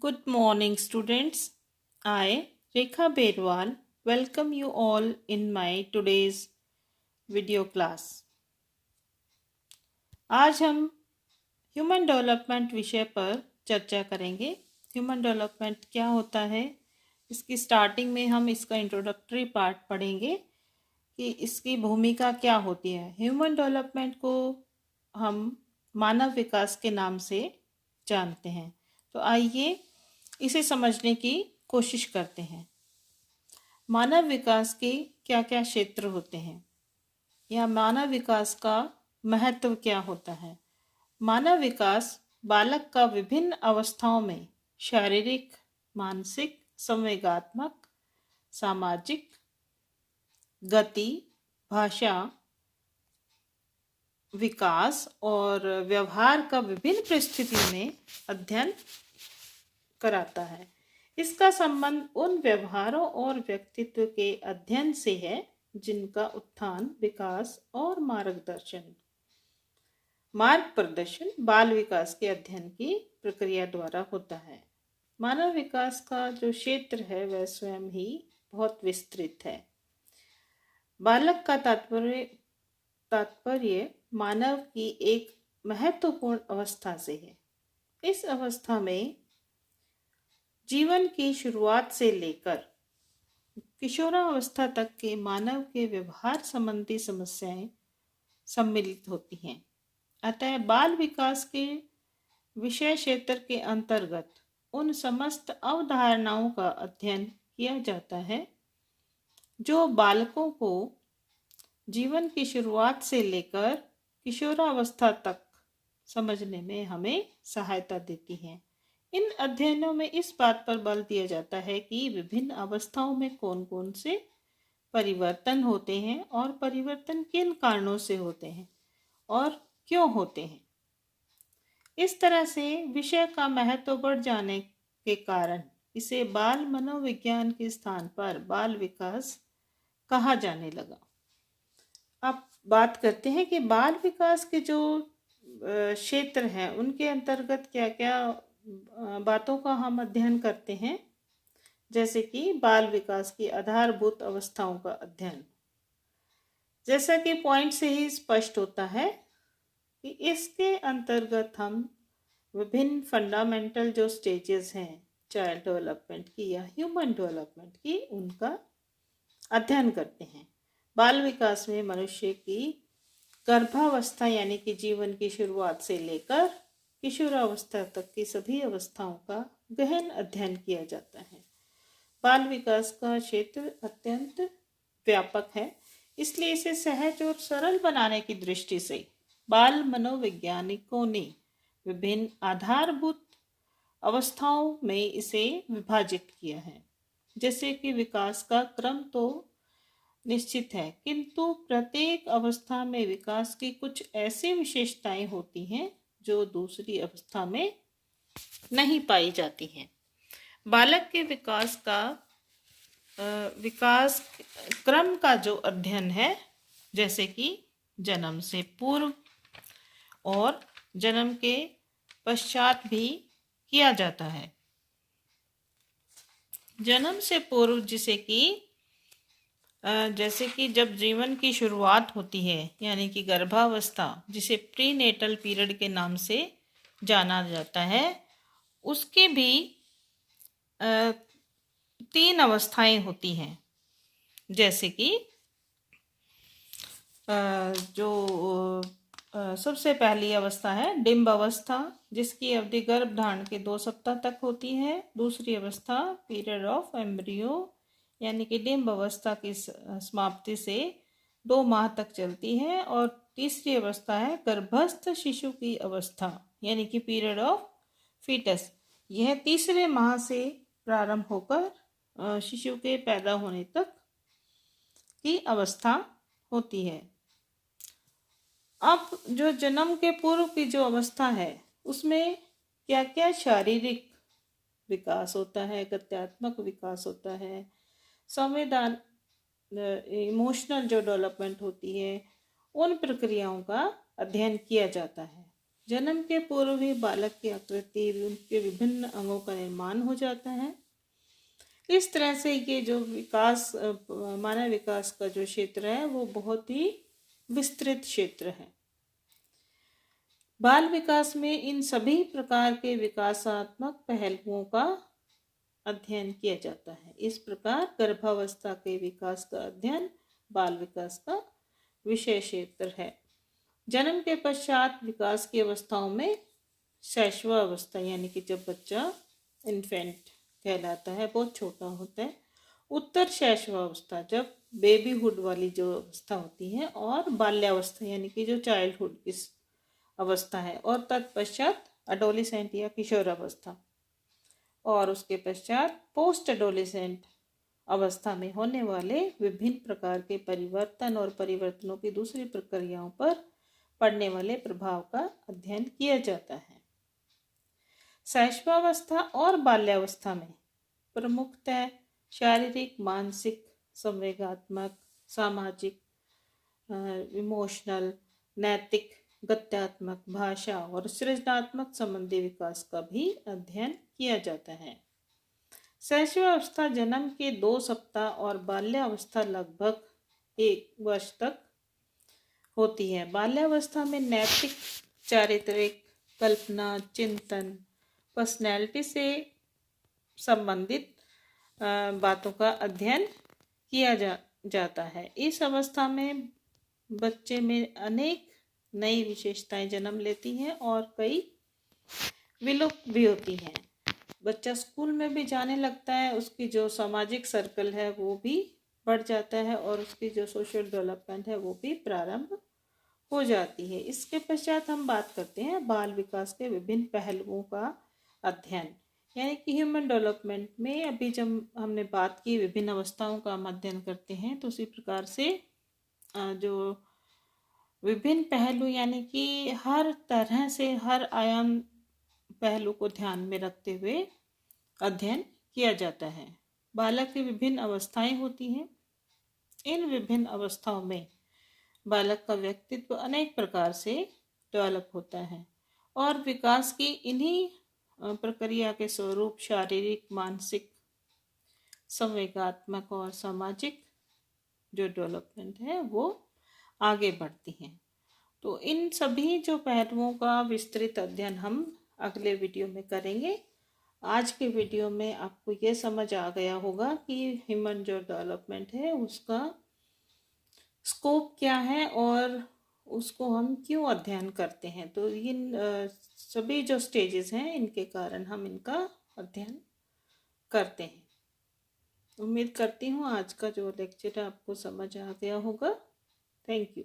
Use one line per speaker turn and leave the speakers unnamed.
Good morning, students. I, Rekha Berwal, welcome you all in my today's video class. आज हम human development विषय पर चर्चा करेंगे। ह्यूमन डेवलपमेंट क्या होता है, इसकी स्टार्टिंग में हम इसका इंट्रोडक्टरी पार्ट पढ़ेंगे कि इसकी भूमिका क्या होती है। ह्यूमन डेवलपमेंट को हम मानव विकास के नाम से जानते हैं। तो आइए इसे समझने की कोशिश करते हैं। मानव विकास के क्या क्या क्षेत्र होते हैं या मानव विकास का महत्व क्या होता है। मानव विकास बालक का विभिन्न अवस्थाओं में शारीरिक, मानसिक, संवेगात्मक, सामाजिक, गति, भाषा, विकास और व्यवहार का विभिन्न परिस्थितियों में अध्ययन कराता है। इसका संबंध उन व्यवहारों और व्यक्तित्व के अध्ययन से है जिनका उत्थान, विकास और मार्ग प्रदर्शन बाल विकास के अध्ययन की प्रक्रिया द्वारा होता है। मानव विकास का जो क्षेत्र है वह स्वयं ही बहुत विस्तृत है। बालक का तात्पर्य मानव की एक महत्वपूर्ण अवस्था से है। इस अवस्था में जीवन की शुरुआत से लेकर किशोरावस्था तक के मानव के व्यवहार संबंधी समस्याएं सम्मिलित होती हैं। अतः बाल विकास के विषय क्षेत्र के अंतर्गत उन समस्त अवधारणाओं का अध्ययन किया जाता है जो बालकों को जीवन की शुरुआत से लेकर किशोरावस्था तक समझने में हमें सहायता देती हैं। इन अध्ययनों में इस बात पर बल दिया जाता है कि विभिन्न अवस्थाओं में कौन कौन से परिवर्तन होते हैं और परिवर्तन किन कारणों से होते हैं और क्यों होते हैं। इस तरह से विषय का महत्व बढ़ जाने के कारण इसे बाल मनोविज्ञान के स्थान पर बाल विकास कहा जाने लगा। अब बात करते हैं कि बाल विकास के जो क्षेत्र हैं उनके अंतर्गत क्या क्या बातों का हम अध्ययन करते हैं। जैसे कि बाल विकास की आधारभूत अवस्थाओं का अध्ययन, जैसा कि पॉइंट से ही स्पष्ट होता है कि इसके अंतर्गत हम विभिन्न फंडामेंटल जो स्टेजेस हैं चाइल्ड डेवलपमेंट की या ह्यूमन डेवलपमेंट की, उनका अध्ययन करते हैं। बाल विकास में मनुष्य की गर्भावस्था यानी कि जीवन की शुरुआत से लेकर किशोरावस्था तक की सभी अवस्थाओं का गहन अध्ययन किया जाता है। बाल विकास का क्षेत्र अत्यंत व्यापक है, इसलिए इसे सहज और सरल बनाने की दृष्टि से बाल मनोवैज्ञानिकों ने विभिन्न आधारभूत अवस्थाओं में इसे विभाजित किया है। जैसे कि विकास का क्रम तो निश्चित है, किंतु प्रत्येक अवस्था में विकास की कुछ ऐसी विशेषताएं होती हैं जो दूसरी अवस्था में नहीं पाई जाती हैं। बालक के विकास क्रम का जो अध्ययन है, जैसे कि जन्म से पूर्व और जन्म के पश्चात भी किया जाता है। जन्म से पूर्व जैसे कि जब जीवन की शुरुआत होती है यानी कि गर्भावस्था, जिसे प्रीनेटल पीरियड के नाम से जाना जाता है, उसके भी 3 अवस्थाएं होती हैं। जैसे कि सबसे पहली अवस्था है डिम्ब अवस्था, जिसकी अवधि गर्भधारण के 2 सप्ताह तक होती है। दूसरी अवस्था पीरियड ऑफ एम्ब्रियो यानी कि डिम्ब अवस्था की समाप्ति से 2 माह तक चलती है। और तीसरी अवस्था है गर्भस्थ शिशु की अवस्था यानी कि पीरियड ऑफ फीटस। यह तीसरे माह से प्रारंभ होकर शिशु के पैदा होने तक की अवस्था होती है। अब जो जन्म के पूर्व की जो अवस्था है उसमें क्या क्या शारीरिक विकास होता है, गत्यात्मक विकास होता है, संवेदन इमोशनल जो डेवलपमेंट होती है, उन प्रक्रियाओं का अध्ययन किया जाता है। जन्म के पूर्व ही बालक की आकृति उनके विभिन्न अंगों का निर्माण हो जाता है। इस तरह से ये जो विकास मानव विकास का जो क्षेत्र है वो बहुत ही विस्तृत क्षेत्र है। बाल विकास में इन सभी प्रकार के विकासात्मक पहलुओं का अध्ययन किया जाता है। इस प्रकार गर्भावस्था के विकास का अध्ययन बाल विकास का विषय क्षेत्र है। जन्म के पश्चात विकास की अवस्थाओं में शैशवावस्था यानी कि जब बच्चा इन्फेंट कहलाता है, बहुत छोटा होता है, उत्तर शैशवावस्था जब बेबीहुड वाली जो अवस्था होती है, और बाल्यावस्था यानी कि जो चाइल्डहुड इस अवस्था है, और तत्पश्चात एडोलिसेंट या किशोरावस्था, और उसके पश्चात पोस्ट एडोलिसेंट अवस्था में होने वाले विभिन्न प्रकार के परिवर्तन और परिवर्तनों की दूसरी प्रक्रियाओं पर पड़ने वाले प्रभाव का अध्ययन किया जाता है। शैशवावस्था और बाल्यावस्था में प्रमुखतः शारीरिक, मानसिक, संवेगात्मक, सामाजिक, इमोशनल, नैतिक, गत्यात्मक, भाषा और सृजनात्मक संबंधी विकास का भी अध्ययन किया जाता है। शैशवावस्था जन्म के 2 सप्ताह और बाल्यावस्था लगभग 1 वर्ष तक होती है। बाल्यावस्था में नैतिक, चारित्रिक, कल्पना, चिंतन, पर्सनैलिटी से संबंधित बातों का अध्ययन किया जाता है। इस अवस्था में बच्चे में अनेक नई विशेषताएं जन्म लेती हैं और कई विलुप्त भी होती हैं। बच्चा स्कूल में भी जाने लगता है, उसकी जो सामाजिक सर्कल है वो भी बढ़ जाता है और उसकी जो सोशल डेवलपमेंट है वो भी प्रारंभ हो जाती है। इसके पश्चात हम बात करते हैं बाल विकास के विभिन्न पहलुओं का अध्ययन, यानी कि ह्यूमन डेवलपमेंट में अभी जब हमने बात की विभिन्न अवस्थाओं का हम अध्ययन करते हैं, तो उसी प्रकार से जो विभिन्न पहलू यानी कि हर तरह से हर आयाम पहलू को ध्यान में रखते हुए अध्ययन किया जाता है। बालक की विभिन्न अवस्थाएं होती हैं। इन विभिन्न अवस्थाओं में बालक का व्यक्तित्व अनेक प्रकार से डेवलप होता है और विकास की इन्हीं प्रक्रिया के स्वरूप शारीरिक, मानसिक, संवेगात्मक और सामाजिक जो डेवलपमेंट है वो आगे बढ़ती हैं। तो इन सभी जो पहलुओं का विस्तृत अध्ययन हम अगले वीडियो में करेंगे। आज के वीडियो में आपको ये समझ आ गया होगा कि ह्यूमन जो डेवलपमेंट है उसका स्कोप क्या है और उसको हम क्यों अध्ययन करते हैं। तो इन सभी जो स्टेजेस हैं इनके कारण हम इनका अध्ययन करते हैं। उम्मीद करती हूँ आज का जो लेक्चर है आपको समझ आ गया होगा। Thank you.